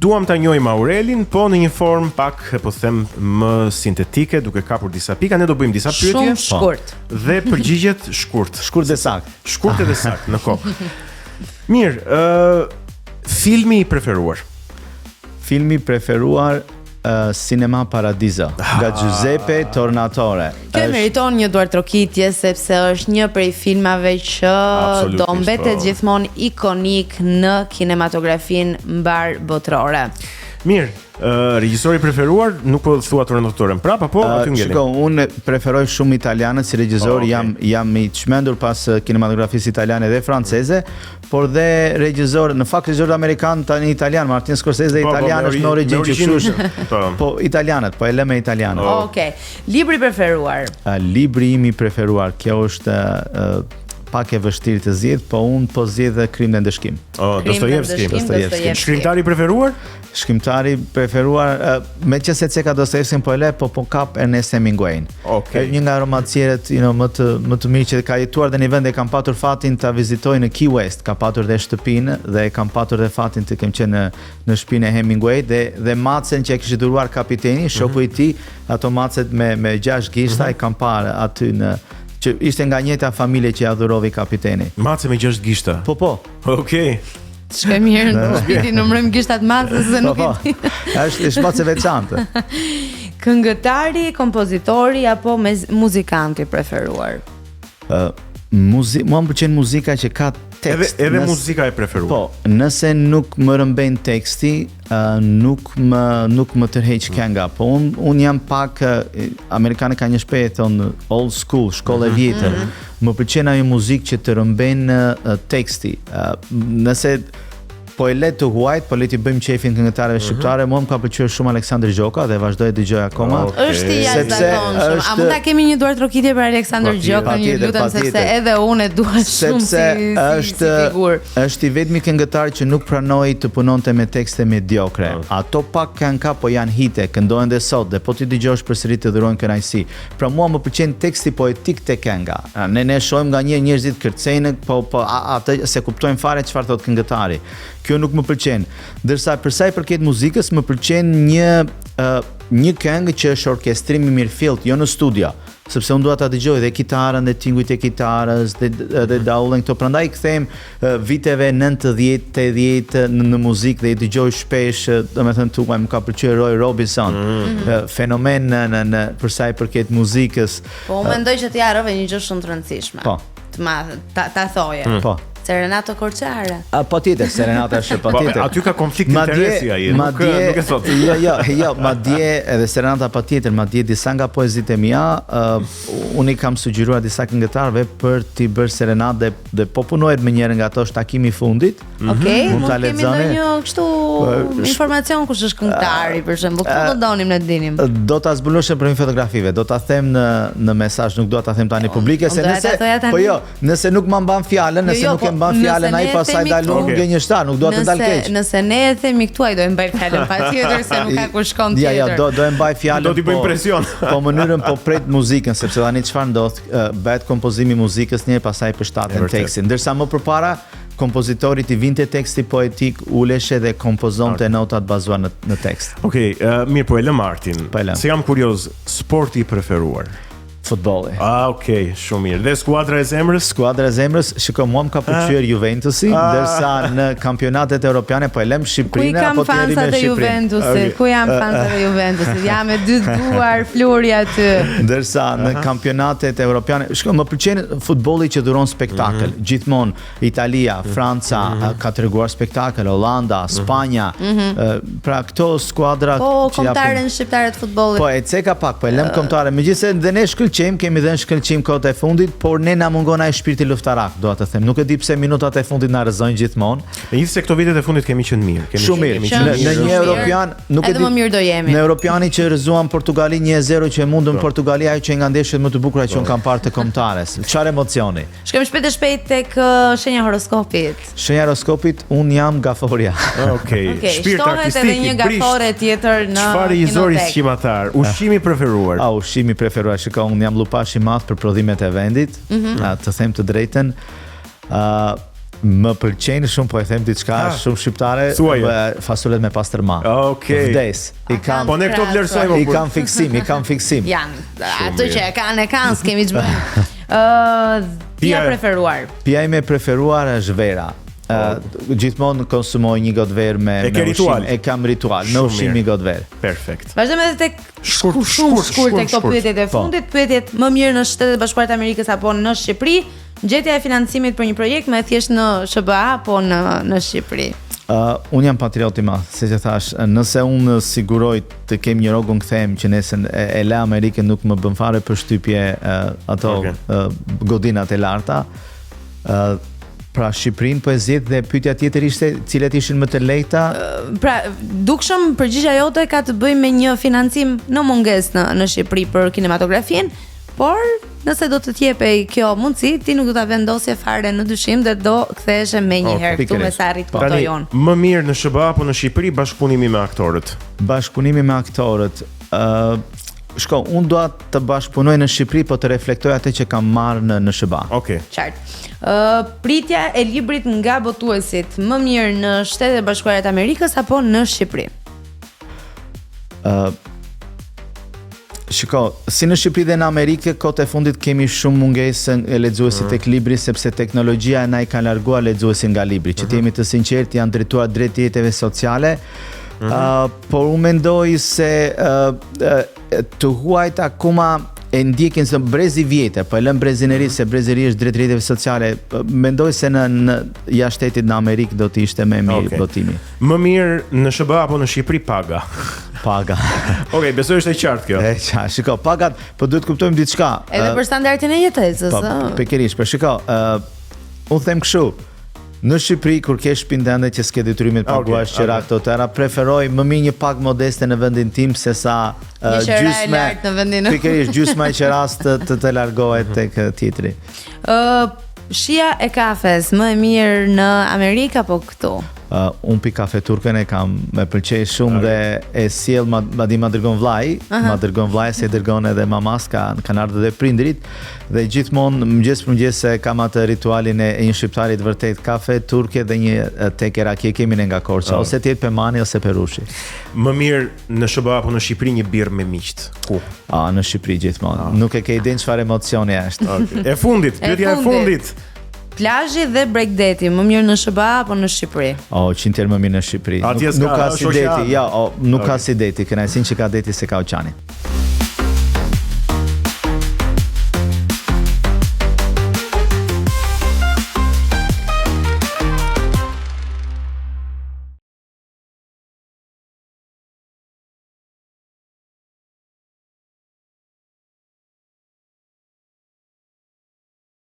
duam ta njohim Aurelin, po në një formë pak, po them, më sintetike, duke kapur disa pika. Ne do bëjmë disa pyetje. Shumë shkurt. Dhe përgjigjet shkurt. Shkurt dhe sakt. Shkurt dhe sakt në kohë. Mirë, filmi i preferuar. Filmi preferuar Cinema Paradiso nga Giuseppe Tornatore. Kjo meriton një duartrokitje sepse është një prej filmave që do mbetet gjithmonë ikonik në kinematografin mbar botërore. Mirë, regjisori preferuar, nuk po thua Tornatore prapë, apo aty ngelim? Shiko, unë preferoj shumë italianët si regjisor, jam i çmendur pas kinematografisë italiane dhe franceze, por dhe regjisor, në fakt regjisor amerikan tani italian, Martin Scorsese italian është në origjinë kështu. Po italianët, po e lëmë italianët. Okej. Libri preferuar. Libri im i preferuar, kjo është pak e vështirë të zgjedh, po unë po zgjedh Krim dhe Ndëshkim. Dostojevski. Shkrimtari preferuar? Shkrimtari preferuar, me që se ceka Dostojevskin po e le, po kap Ernest Hemingwayn. Një nga romancierët më të mirë që ka jetuar dhe një vend e kam patur fatin të vizitoj në Key West, ka patur dhe shtëpinë dhe kam patur dhe fatin të kem qenë në shtëpinë e Hemingway dhe macen që e kishte dhuruar kapiteni, shoku i tij, ato macet me 6 gishta e kam parë aty në që ishte nga njëjta familje që ja dhurovi kapiteni. Mace me 6 gishta. Po. Okej. Shkoj mirë në shtëpi numërojmë gishtat macës se nuk i di. Është mace veçantë. Këngëtari, kompozitori apo muzikanti preferuar? Mua më pëlqen muzika që ka tekst. Edhe muzika e preferuar. Po, nëse nuk më rëmben teksti, nuk më tërheq kënga. Po unë jam pak amerikanë ka një shprehje thonë old school, shkolla e vjetër. Më pëlqen ajo muzikë që të rëmben teksti. Nëse po e le të huajt, po le t'i bëjmë qefin këngëtarëve shqiptare, mua më ka pëlqyer shumë Aleksandr Gjoka dhe vazhdoj të dëgjoj akoma. Është i jashtëzakonshëm. A mund ta kemi një duartrokitje për Aleksandr Gjokën, ju lutem, sepse edhe unë e dua shumë si figurë. Është i vetmi këngëtar që nuk pranoi të punonte me tekste mediokre. Ato pak kanë ka, po janë hite, këndohen dhe sot, dhe po ti dëgjosh përsëri të dhurojnë kënaqësi. Pra mua më pëlqen teksti poetik te kënga. Ne shohim nganjëherë njerëzit kërcejnë, po atë se kuptojnë fare çfarë thot këngëtari. Kjo nuk më pëlqen. Ndërsa për sa i përket muzikës, më pëlqen një këngë që është orkestrim i mirëfillt, jo në studio, sepse unë dua ta dëgjoj dhe kitarën dhe tingujt e kitarës dhe daullën këto. Prandaj kthehem viteve 90-80 në muzikë dhe i dëgjoj shpesh, domethënë tuaj më ka pëlqyer Roy Robinson. Fenomen në për sa i përket muzikës. Po unë mendoj që ti harrove një gjë shumë të rëndësishme. Po. Të madhe, ta thoje. Po. Serenato Korçare. Patjetër, Serenata është patjetër. Aty ka konflikt interesi ai, nuk e thot. Jo, madje edhe Serenata patjetër, madje disa nga poezitë e mia, unë i kam sugjeruar disa këngëtarëve për t'i bërë serenadë dhe po punohet me njërin nga ato, është takimi i fundit. Okej, mund të kemi ndonjë kështu informacion kush është këngëtari, për shembull, këtu do donim ne të dinim. Do ta zbuloshem për një fotografive, do ta them në mesazh, nuk do ta them tani publike se nëse nuk më mban fjalën, nëse nuk mban fjalën ai pastaj dalon gënjeshtar, nuk do të dal keq. Nëse ne e themi këtu ai do e mbaj fjalën patjetër se nuk ka ku shkon tjetër. Ja, do e mbaj fjalën. Do t'i bëjmë presion. Po mënyrën po pret muzikën, sepse tani çfarë ndodh, bëhet kompozimi i muzikës një pastaj përshtatet tekstin. Ndërsa më përpara kompozitori i vinte teksti poetik, uleshe dhe kompozonte notat bazuar në tekst. Okej, mirë, po e lëm Martin. Se jam kurioz, sporti i preferuar? Futbolli. Okej, shumë mirë. Dhe skuadra e zemrës? Skuadra e zemrës, shikoj, mua më ka pëlqyer Juventusi, ndërsa në kampionatet evropiane po e lëm Shqipërinë apo të jemi me Shqipërinë. Ku janë fansat e Juventusit? Jam me dy duar Flori aty. Ndërsa në kampionatet evropiane, shikoj, më pëlqen futbolli që dhuron spektakël. Gjithmonë Italia, Franca ka treguar spektakël, Hollanda, Spanja. Pra këto skuadra po kombëtarën shqiptare të futbollit. Po e ceka pak, po e lëm kombëtare. Megjithëse dhe ne kemi dhënë shkëlqim kohët e fundit, por ne na mungon ai shpirti luftarak, dua të them. Nuk e di pse minutat e fundit na rrezojnë gjithmonë. Megjithëse këto vitet e fundit kemi qenë mirë, shumë mirë. Në një europian, nuk e di. Edhe më mirë do jemi. Në europianin që rrezuan Portugali 1-0 që e mundën Portugali, ajo që nga ndeshjet më të bukura që un kam parë të kombëtares. Çfarë emocioni. Shkojmë shpejt tek shenja horoskopit. Shenja horoskopit, un jam gaforia. Okej. Shpirt artistik. Edhe një gafore tjetër në. Çfarë i zori skimatar? Ushqimi preferuar? Ushqimi preferuar, shikoj, jam lupash i madh për prodhimet e vendit, të them të drejtën. Më pëlqejnë shumë, po e them diçka shumë shqiptare, fasulet me pastërma. Okej. Vdes. Po ne këto vlerësojmë. I kam fiksim. Janë, ato që kanë, s'kemi ç'bëjmë. Pija preferuar. Pija ime preferuar është vera. Gjithmonë konsumoj një gotë verë me ushqim. E kam ritual, me ushqim një gotë verë. Perfekt. Vazhdojmë edhe tek shkurt tek këto pyetjet e fundit. Pyetjet më mirë në Shtetet Bashkuara të Amerikës apo në Shqipëri? Gjetja e financimit për një projekt më e thjesht në SBA apo në Shqipëri? Unë jam patriot i madh, se që thash, nëse unë siguroj të kem një rrogun kthehem që nesër e la Amerikën nuk më bën fare përshtypje ato godinat e larta. Pra Shqipërinë po e zgjedh dhe pyetja tjetër ishte cilat ishin më të lehta. Pra dukshëm përgjigjja jote ka të bëjë me një financim në mungesë në Shqipëri për kinematografinë, por nëse do të të jepej kjo mundësi, ti nuk do ta vendosje fare në dyshim dhe do ktheheshe menjëherë këtu me sa arrit foto jon. Më mirë në SBA apo në Shqipëri bashkëpunimi me aktorët? Bashkëpunimi me aktorët. Shko, unë dua të bashkëpunoj në Shqipëri, po të reflektoj atë që kam marrë në SBA. Okej. Qartë. Pritja e librit nga botuesit, më mirë në Shtetet e Bashkuara të Amerikës apo në Shqipëri? Shiko, si në Shqipëri dhe në Amerikë, kohët e fundit kemi shumë mungesë e lexuesit tek libri, sepse teknologjia na i ka larguar lexuesin nga libri. Që të jemi të sinqertë, janë drejtuar drejt jetëve sociale. Por unë mendoj se të huajt akoma e ndjekin se brezi vjetër, po e lëm brezineri se brezeri është drejt rrjeteve sociale. Mendoj se në jashtë shtetit në Amerikë do të ishte më mirë botimi. Më mirë në SBA apo në Shqipëri paga? Paga. Okej, besoj është e qartë kjo. Shiko, pagat, po duhet kuptojmë diçka. Edhe për standardin e jetesës. Pikërisht, po shiko, unë them kështu. Në Shqipëri kur ke shtëpinë tënde që s'ke detyrimin të paguash qira këto tëra, preferoj më mirë një pagë modeste në vendin tim se sa gjysmë në vendin. Pikërisht gjysma e qiras të largohet tek tjetri. Shija e kafes, më e mirë në Amerikë apo këtu? Unë pi kafe turken e kam, me pëlqej shumë dhe e sjell ma dërgon vllai, se dërgon edhe mamas, kanë ardhur dhe prindrit dhe gjithmonë mëngjes kam atë ritualin e një shqiptarit vërtet, kafe turke dhe një teke rakije kemi ne nga Korça, ose të jetë pemani ose perushi. Më mirë në SBA apo në Shqipëri një birrë me miqt? Ku? Në Shqipëri gjithmonë. Nuk e ke idenë çfarë emocioni është. E fundit, pyetja e fundit. Plazhi dhe breakdate, më mirë në SBA apo në Shqipëri? 100 herë më mirë në Shqipëri. Nuk ka si deti, nuk ka si deti, kënaqësinë që ka deti se ka oqeani.